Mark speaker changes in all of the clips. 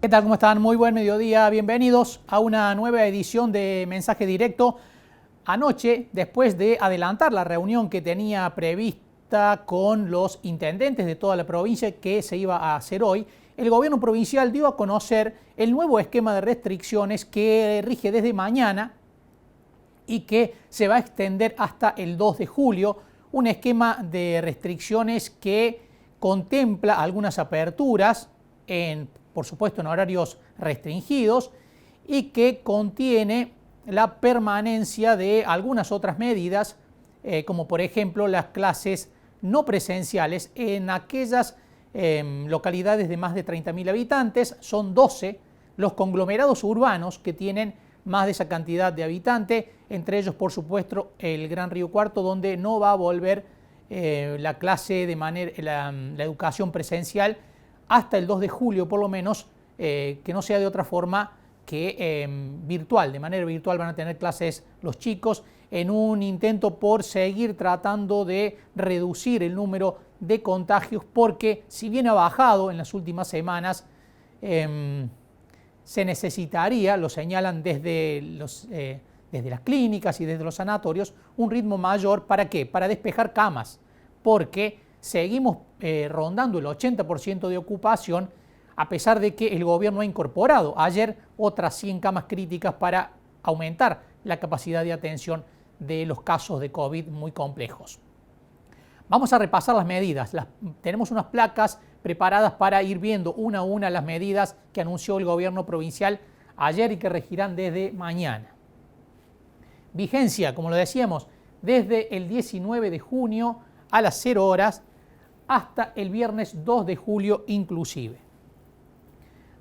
Speaker 1: ¿Qué tal? ¿Cómo están? Muy buen mediodía. Bienvenidos a una nueva edición de Mensaje Directo. Anoche, después de adelantar la reunión que tenía prevista con los intendentes de toda la provincia que se iba a hacer hoy, el gobierno provincial dio a conocer el nuevo esquema de restricciones que rige desde mañana y que se va a extender hasta el 2 de julio. Un esquema de restricciones que contempla algunas aperturas por supuesto en horarios restringidos, y que contiene la permanencia de algunas otras medidas, como por ejemplo las clases no presenciales en aquellas localidades de más de 30.000 habitantes. Son 12 los conglomerados urbanos que tienen más de esa cantidad de habitantes, entre ellos por supuesto el Gran Río Cuarto, donde no va a volver la clase de la educación presencial hasta el 2 de julio por lo menos, que no sea de otra forma que virtual. De manera virtual van a tener clases los chicos en un intento por seguir tratando de reducir el número de contagios, porque si bien ha bajado en las últimas semanas, se necesitaría, lo señalan desde las clínicas y desde los sanatorios, un ritmo mayor. ¿Para qué? Para despejar camas, porque seguimos rondando el 80% de ocupación, a pesar de que el gobierno ha incorporado ayer otras 100 camas críticas para aumentar la capacidad de atención de los casos de COVID muy complejos. Vamos a repasar las medidas. Tenemos unas placas preparadas para ir viendo una a una las medidas que anunció el gobierno provincial ayer y que regirán desde mañana. Vigencia, como lo decíamos, desde el 19 de junio a las 0 horas hasta el viernes 2 de julio inclusive.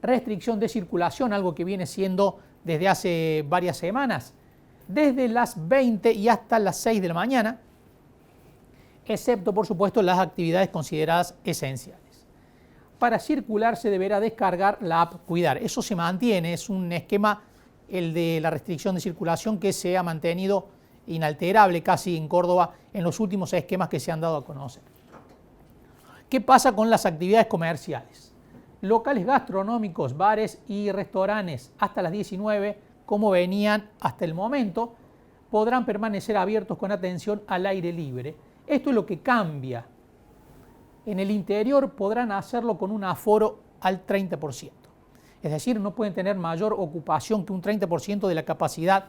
Speaker 1: Restricción de circulación, algo que viene siendo desde hace varias semanas, desde las 20 y hasta las 6 de la mañana, excepto por supuesto las actividades consideradas esenciales. Para circular se deberá descargar la app Cuidar. Eso se mantiene, es un esquema, el de la restricción de circulación, que se ha mantenido inalterable casi en Córdoba en los últimos esquemas que se han dado a conocer. ¿Qué pasa con las actividades comerciales? Locales gastronómicos, bares y restaurantes hasta las 19, como venían hasta el momento, podrán permanecer abiertos con atención al aire libre. Esto es lo que cambia. En el interior podrán hacerlo con un aforo al 30%. Es decir, no pueden tener mayor ocupación que un 30% de la capacidad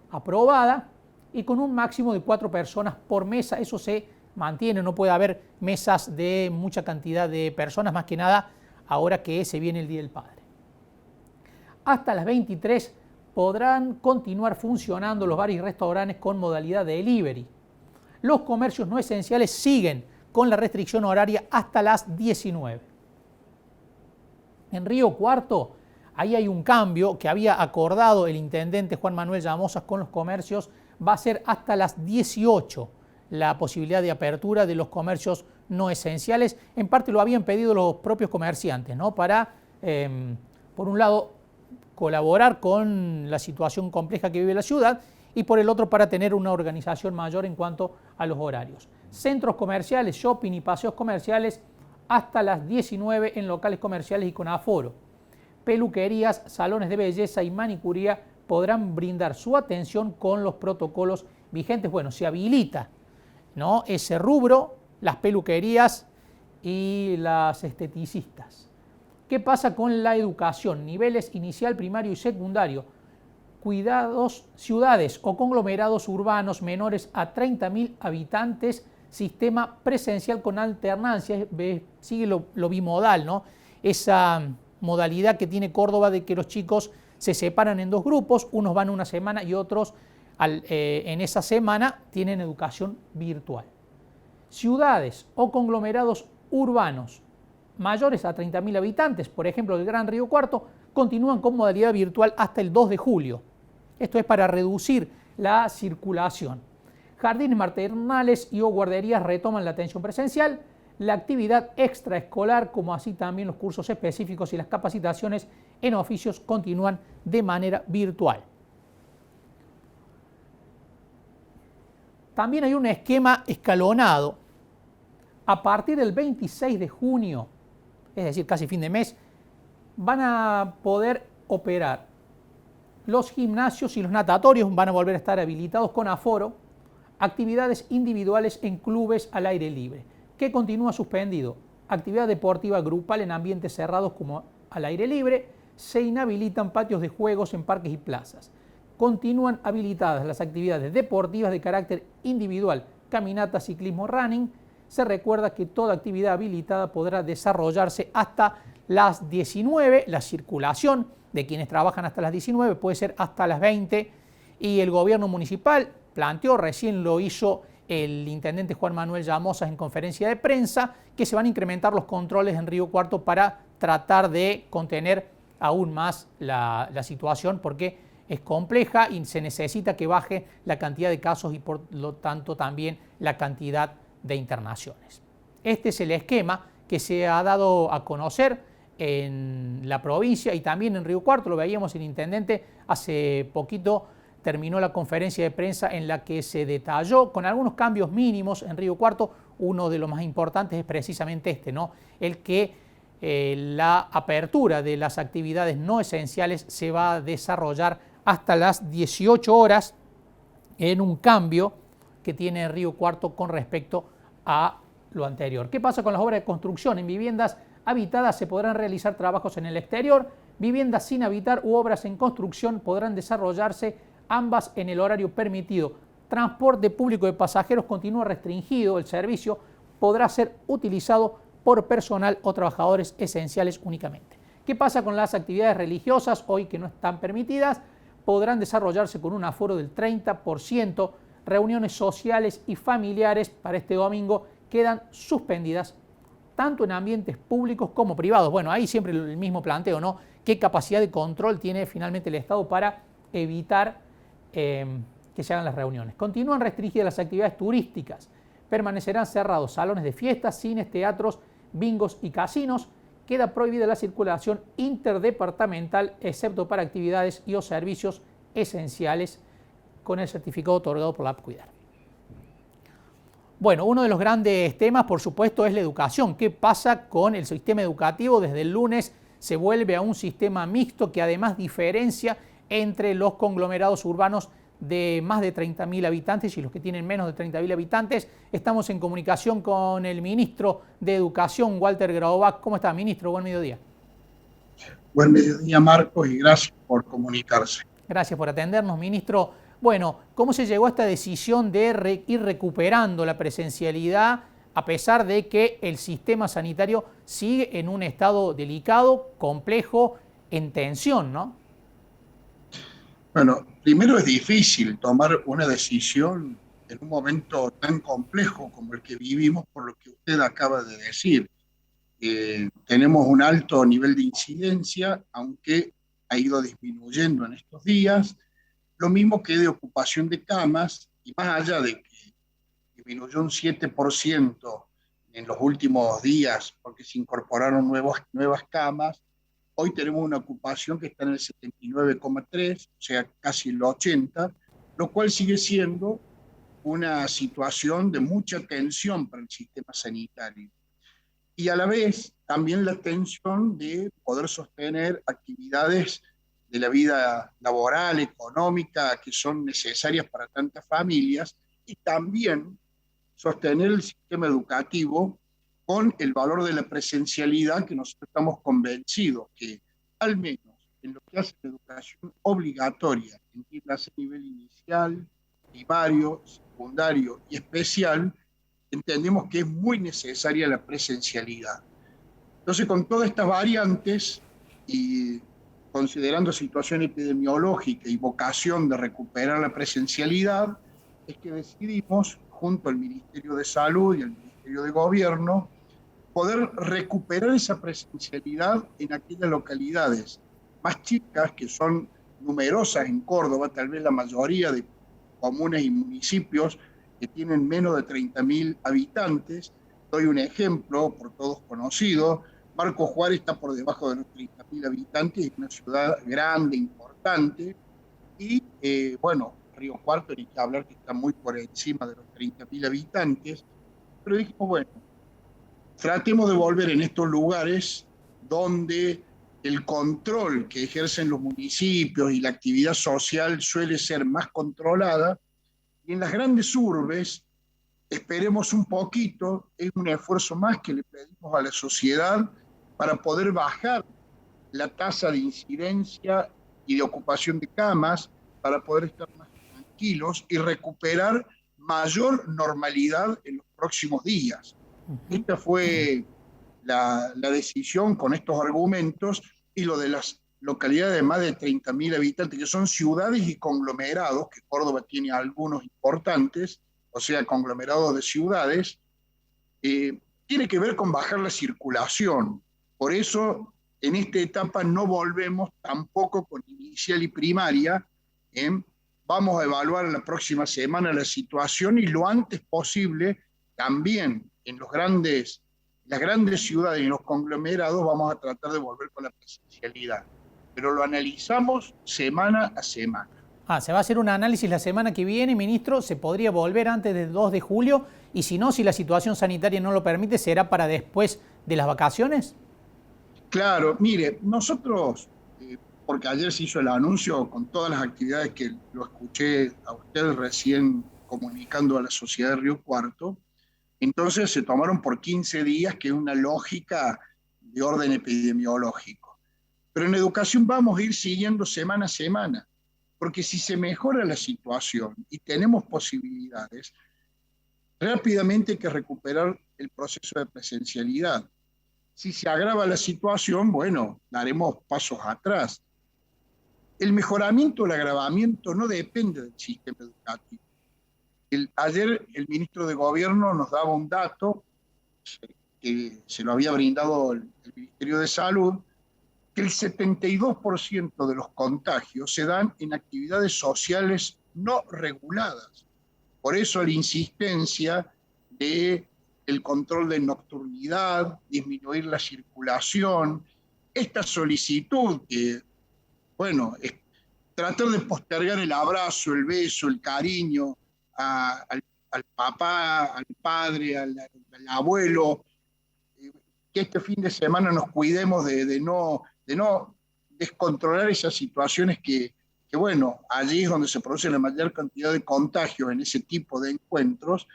Speaker 1: aprobada y con un máximo de 4 personas por mesa. Eso se mantiene, no puede haber mesas de mucha cantidad de personas, más que nada ahora que se viene el Día del Padre. Hasta las 23 podrán continuar funcionando los bares y restaurantes con modalidad de delivery. Los comercios no esenciales siguen con la restricción horaria hasta las 19. En Río Cuarto, ahí hay un cambio que había acordado el intendente Juan Manuel Llamosas con los comercios. Va a ser hasta las 18 la posibilidad de apertura de los comercios no esenciales. En parte lo habían pedido los propios comerciantes, ¿no? Para, por un lado, colaborar con la situación compleja que vive la ciudad, y por el otro para tener una organización mayor en cuanto a los horarios. Centros comerciales, shopping y paseos comerciales hasta las 19 en locales comerciales y con aforo. Peluquerías, salones de belleza y manicuría podrán brindar su atención con los protocolos vigentes. Bueno, se habilita, ¿no?, ese rubro, las peluquerías y las esteticistas. ¿Qué pasa con la educación? Niveles inicial, primario y secundario. Cuidados, ciudades o conglomerados urbanos menores a 30.000 habitantes, sistema presencial con alternancia. Sigue lo bimodal, ¿no? Esa modalidad que tiene Córdoba de que los chicos se separan en dos grupos, unos van una semana y otros en esa semana tienen educación virtual. Ciudades o conglomerados urbanos mayores a 30.000 habitantes, por ejemplo el Gran Río Cuarto, continúan con modalidad virtual hasta el 2 de julio. Esto es para reducir la circulación. Jardines maternales y o guarderías retoman la atención presencial. La actividad extraescolar, como así también los cursos específicos y las capacitaciones en oficios, continúan de manera virtual. También hay un esquema escalonado. A partir del 26 de junio, es decir, casi fin de mes, van a poder operar. Los gimnasios y los natatorios van a volver a estar habilitados con aforo. Actividades individuales en clubes al aire libre. ¿Qué continúa suspendido? Actividad deportiva grupal en ambientes cerrados como al aire libre. Se inhabilitan patios de juegos en parques y plazas. Continúan habilitadas las actividades deportivas de carácter individual, caminata, ciclismo, running. Se recuerda que toda actividad habilitada podrá desarrollarse hasta las 19, la circulación de quienes trabajan hasta las 19 puede ser hasta las 20 y el gobierno municipal planteó, recién lo hizo el intendente Juan Manuel Llamosas en conferencia de prensa, que se van a incrementar los controles en Río Cuarto para tratar de contener aún más la situación porque es compleja y se necesita que baje la cantidad de casos y por lo tanto también la cantidad de internaciones. Este es el esquema que se ha dado a conocer en la provincia y también en Río Cuarto. Lo veíamos el intendente hace poquito, terminó la conferencia de prensa en la que se detalló con algunos cambios mínimos en Río Cuarto. Uno de los más importantes es precisamente este, ¿no? El que la apertura de las actividades no esenciales se va a desarrollar hasta las 18 horas en un cambio que tiene Río Cuarto con respecto a lo anterior. ¿Qué pasa con las obras de construcción? En viviendas habitadas se podrán realizar trabajos en el exterior, viviendas sin habitar u obras en construcción podrán desarrollarse ambas en el horario permitido. Transporte público de pasajeros continúa restringido, el servicio podrá ser utilizado por personal o trabajadores esenciales únicamente. ¿Qué pasa con las actividades religiosas hoy que no están permitidas? Podrán desarrollarse con un aforo del 30%, reuniones sociales y familiares para este domingo quedan suspendidas tanto en ambientes públicos como privados. Bueno, ahí siempre el mismo planteo, ¿no? ¿Qué capacidad de control tiene finalmente el Estado para evitar que se hagan las reuniones? Continúan restringidas las actividades turísticas. Permanecerán cerrados salones de fiestas, cines, teatros, bingos y casinos. Queda prohibida la circulación interdepartamental, excepto para actividades y o servicios esenciales con el certificado otorgado por la APCuidar. Bueno, uno de los grandes temas, por supuesto, es la educación. ¿Qué pasa con el sistema educativo? Desde el lunes se vuelve a un sistema mixto que además diferencia entre los conglomerados urbanos de más de 30.000 habitantes y los que tienen menos de 30.000 habitantes. Estamos en comunicación con el ministro de Educación, Walter Graubach. ¿Cómo está, ministro? Buen mediodía.
Speaker 2: Buen mediodía, Marcos, y gracias por comunicarse.
Speaker 1: Gracias por atendernos, ministro. Bueno, ¿cómo se llegó a esta decisión de ir recuperando la presencialidad a pesar de que el sistema sanitario sigue en un estado delicado, complejo, en tensión, ¿no?
Speaker 2: Bueno, primero es difícil tomar una decisión en un momento tan complejo como el que vivimos, por lo que usted acaba de decir. Tenemos un alto nivel de incidencia, aunque ha ido disminuyendo en estos días, lo mismo que de ocupación de camas, y más allá de que disminuyó un 7% en los últimos días porque se incorporaron nuevas camas, hoy tenemos una ocupación que está en el 79,3, o sea, casi el 80, lo cual sigue siendo una situación de mucha tensión para el sistema sanitario. Y a la vez también la tensión de poder sostener actividades de la vida laboral, económica, que son necesarias para tantas familias, y también sostener el sistema educativo con el valor de la presencialidad, que nosotros estamos convencidos que al menos en lo que hace la educación obligatoria, en clase a nivel inicial, primario, secundario y especial, entendemos que es muy necesaria la presencialidad. Entonces, con todas estas variantes y considerando situación epidemiológica y vocación de recuperar la presencialidad, es que decidimos, junto al Ministerio de Salud y al Ministerio de Gobierno, poder recuperar esa presencialidad en aquellas localidades más chicas, que son numerosas en Córdoba, tal vez la mayoría de comunas y municipios que tienen menos de 30.000 habitantes. Doy un ejemplo, por todos conocido, Marcos Juárez está por debajo de los 30.000 habitantes, es una ciudad grande, importante, y bueno, Río Cuarto, ni que hablar, que está muy por encima de los 30.000 habitantes, pero dijimos, bueno, tratemos de volver en estos lugares donde el control que ejercen los municipios y la actividad social suele ser más controlada, y en las grandes urbes esperemos un poquito, es un esfuerzo más que le pedimos a la sociedad para poder bajar la tasa de incidencia y de ocupación de camas, para poder estar más tranquilos y recuperar mayor normalidad en los próximos días. Esta fue la decisión con estos argumentos, y lo de las localidades de más de 30.000 habitantes, que son ciudades y conglomerados, que Córdoba tiene algunos importantes, o sea, conglomerados de ciudades, tiene que ver con bajar la circulación. Por eso, en esta etapa no volvemos tampoco con inicial y primaria. Vamos a evaluar la próxima semana la situación, y lo antes posible, también en las grandes ciudades y en los conglomerados, vamos a tratar de volver con la presencialidad. Pero lo analizamos semana a semana.
Speaker 1: Se va a hacer un análisis la semana que viene, ministro. ¿Se podría volver antes del 2 de julio? Y si no, si la situación sanitaria no lo permite, ¿será para después de las vacaciones?
Speaker 2: Claro, mire, nosotros, porque ayer se hizo el anuncio con todas las actividades que lo escuché a ustedes recién comunicando a la sociedad de Río Cuarto, entonces se tomaron por 15 días, que es una lógica de orden epidemiológico. Pero en educación vamos a ir siguiendo semana a semana, porque si se mejora la situación y tenemos posibilidades, rápidamente hay que recuperar el proceso de presencialidad. Si se agrava la situación, bueno, daremos pasos atrás. El mejoramiento o el agravamiento no depende del sistema educativo. Ayer el ministro de Gobierno nos daba un dato que se lo había brindado el Ministerio de Salud, que el 72% de los contagios se dan en actividades sociales no reguladas. Por eso la insistencia de el control de nocturnidad, disminuir la circulación, esta solicitud que, bueno, es tratar de postergar el abrazo, el beso, el cariño al papá, al padre, al abuelo, que este fin de semana nos cuidemos de no descontrolar esas situaciones que, bueno, allí es donde se produce la mayor cantidad de contagios en ese tipo de encuentros.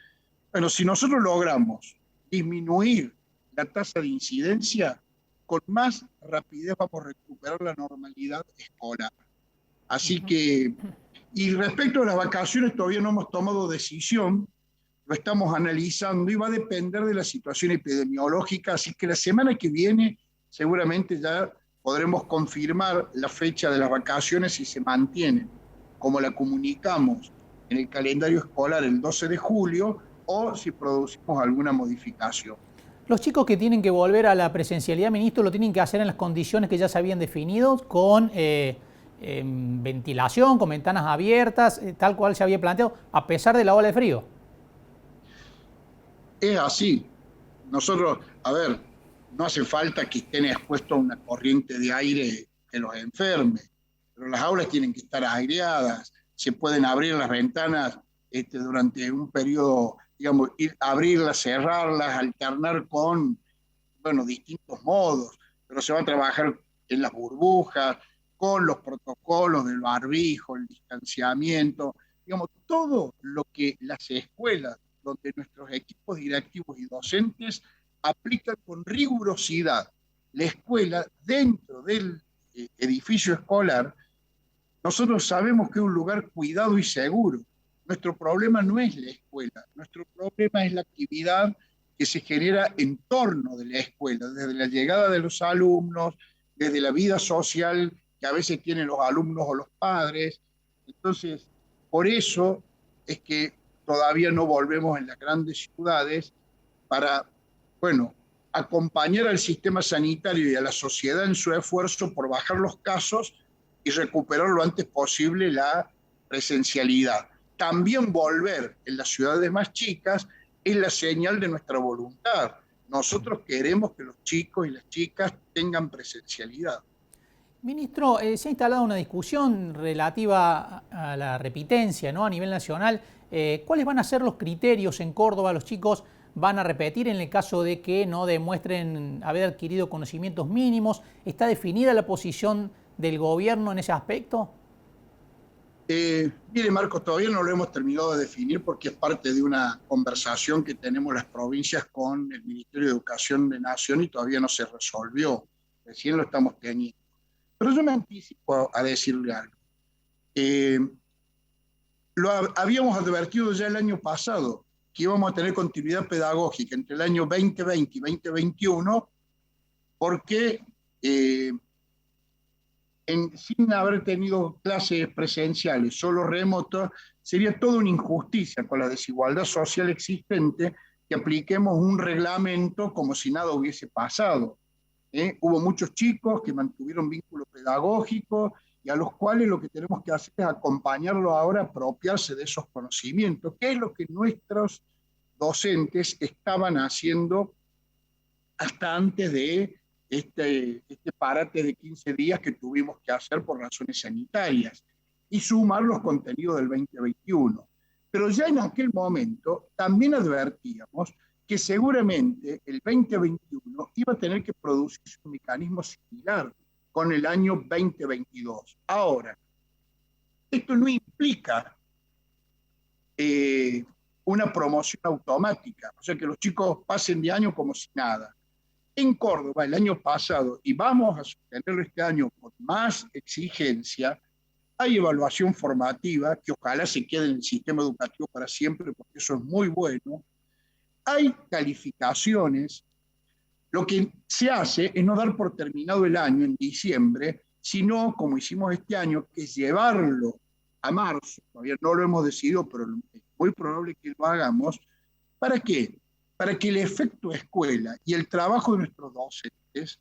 Speaker 2: Bueno, si nosotros logramos disminuir la tasa de incidencia, con más rapidez vamos a recuperar la normalidad escolar. Así que, y respecto a las vacaciones, todavía no hemos tomado decisión, lo estamos analizando y va a depender de la situación epidemiológica, así que la semana que viene seguramente ya podremos confirmar la fecha de las vacaciones, si se mantiene como la comunicamos en el calendario escolar el 12 de julio, o si producimos alguna modificación.
Speaker 1: Los chicos que tienen que volver a la presencialidad, ministro, lo tienen que hacer en las condiciones que ya se habían definido, con ventilación, con ventanas abiertas, tal cual se había planteado, a pesar de la ola de frío.
Speaker 2: Es así. Nosotros, a ver, no hace falta que estén expuestos a una corriente de aire que los enferme, pero las aulas tienen que estar aireadas, se pueden abrir las ventanas durante un periodo, digamos, abrirlas, cerrarlas, alternar con, bueno, distintos modos, pero se va a trabajar en las burbujas, con los protocolos del barbijo, el distanciamiento, digamos, todo lo que las escuelas, donde nuestros equipos directivos y docentes aplican con rigurosidad la escuela dentro del edificio escolar. Nosotros sabemos que es un lugar cuidado y seguro. Nuestro problema no es la escuela, nuestro problema es la actividad que se genera en torno de la escuela, desde la llegada de los alumnos, desde la vida social que a veces tienen los alumnos o los padres. Entonces, por eso es que todavía no volvemos en las grandes ciudades para, bueno, acompañar al sistema sanitario y a la sociedad en su esfuerzo por bajar los casos y recuperar lo antes posible la presencialidad. También volver en las ciudades más chicas es la señal de nuestra voluntad. Nosotros queremos que los chicos y las chicas tengan presencialidad.
Speaker 1: Ministro, se ha instalado una discusión relativa a la repitencia, ¿no?, a nivel nacional. ¿Cuáles van a ser los criterios en Córdoba? Los chicos van a repetir en el caso de que no demuestren haber adquirido conocimientos mínimos? ¿Está definida la posición del gobierno en ese aspecto?
Speaker 2: Mire, Marcos, todavía no lo hemos terminado de definir porque es parte de una conversación que tenemos las provincias con el Ministerio de Educación de Nación y todavía no se resolvió. Recién lo estamos teniendo. Pero yo me anticipo a decirle algo. Habíamos advertido ya el año pasado que íbamos a tener continuidad pedagógica entre el año 2020 y 2021 porque sin haber tenido clases presenciales, solo remotas, sería toda una injusticia con la desigualdad social existente que apliquemos un reglamento como si nada hubiese pasado. Hubo muchos chicos que mantuvieron vínculo pedagógico y a los cuales lo que tenemos que hacer es acompañarlos ahora a apropiarse de esos conocimientos, que es lo que nuestros docentes estaban haciendo hasta antes de este parate de 15 días que tuvimos que hacer por razones sanitarias y sumar los contenidos del 2021. Pero ya en aquel momento también advertíamos que seguramente el 2021 iba a tener que producirse un mecanismo similar con el año 2022. Ahora, esto no implica una promoción automática, o sea que los chicos pasen de año como si nada. En Córdoba el año pasado, y vamos a sostenerlo este año con más exigencia, hay evaluación formativa, que ojalá se quede en el sistema educativo para siempre, porque eso es muy bueno. Hay calificaciones. Lo que se hace es no dar por terminado el año en diciembre, sino, como hicimos este año, que es llevarlo a marzo. Todavía no lo hemos decidido, pero es muy probable que lo hagamos. ¿Para qué? Para que el efecto escuela y el trabajo de nuestros docentes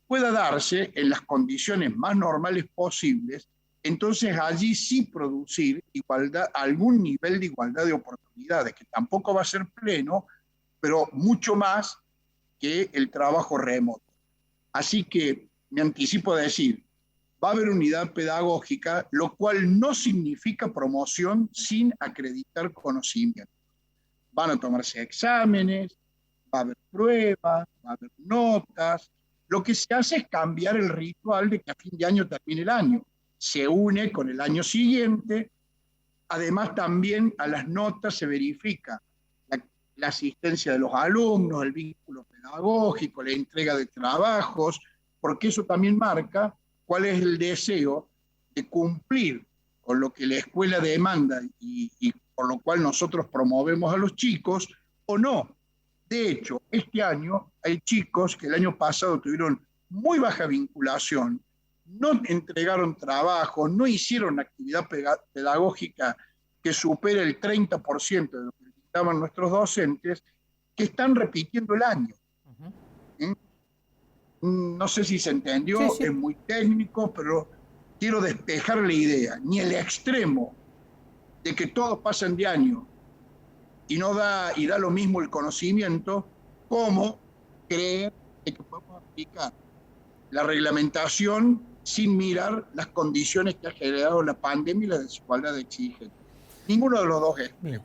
Speaker 2: pueda darse en las condiciones más normales posibles, entonces allí sí producir igualdad, algún nivel de igualdad de oportunidades, que tampoco va a ser pleno, pero mucho más que el trabajo remoto. Así que me anticipo a decir, va a haber unidad pedagógica, lo cual no significa promoción sin acreditar conocimiento. Van a tomarse exámenes, va a haber pruebas, va a haber notas. Lo que se hace es cambiar el ritual de que a fin de año termine el año. Se une con el año siguiente. Además, también a las notas se verifica la asistencia de los alumnos, el vínculo pedagógico, la entrega de trabajos, porque eso también marca cuál es el deseo de cumplir con lo que la escuela demanda y por lo cual nosotros promovemos a los chicos, o no. De hecho, este año hay chicos que el año pasado tuvieron muy baja vinculación, no entregaron trabajo, no hicieron actividad pedagógica que supere el 30% de lo que necesitaban nuestros docentes, que están repitiendo el año. No sé si se entendió, sí. Es muy técnico, pero quiero despejar la idea. Ni el extremo de que todos pasan de año y da lo mismo el conocimiento, como creer que podemos aplicar la reglamentación sin mirar las condiciones que ha generado la pandemia y la desigualdad exigente. Ninguno de los dos es.
Speaker 1: Bien.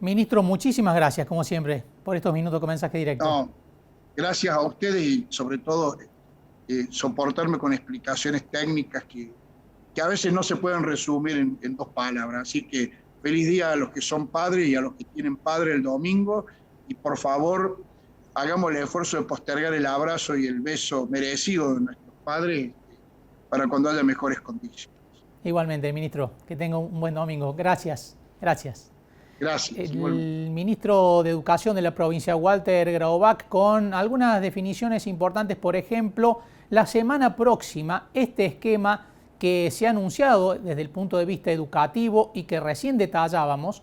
Speaker 1: Ministro, muchísimas gracias, como siempre, por estos minutos con mensaje directo.
Speaker 2: No, gracias a ustedes y sobre todo soportarme con explicaciones técnicas que a veces no se pueden resumir en 2 palabras. Así que feliz día a los que son padres y a los que tienen padre el domingo. Y por favor, hagamos el esfuerzo de postergar el abrazo y el beso merecido de nuestros padres para cuando haya mejores condiciones.
Speaker 1: Igualmente, ministro, que tenga un buen domingo. Gracias. Gracias.
Speaker 2: Gracias.
Speaker 1: El ministro de Educación de la provincia, Walter Graubach, con algunas definiciones importantes. Por ejemplo, la semana próxima, este esquema que se ha anunciado desde el punto de vista educativo y que recién detallábamos,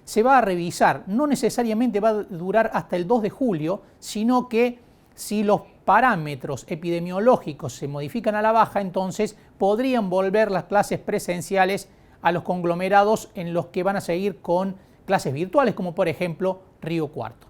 Speaker 1: se va a revisar. No necesariamente va a durar hasta el 2 de julio, sino que si los parámetros epidemiológicos se modifican a la baja, entonces podrían volver las clases presenciales a los conglomerados en los que van a seguir con clases virtuales, como por ejemplo Río Cuarto.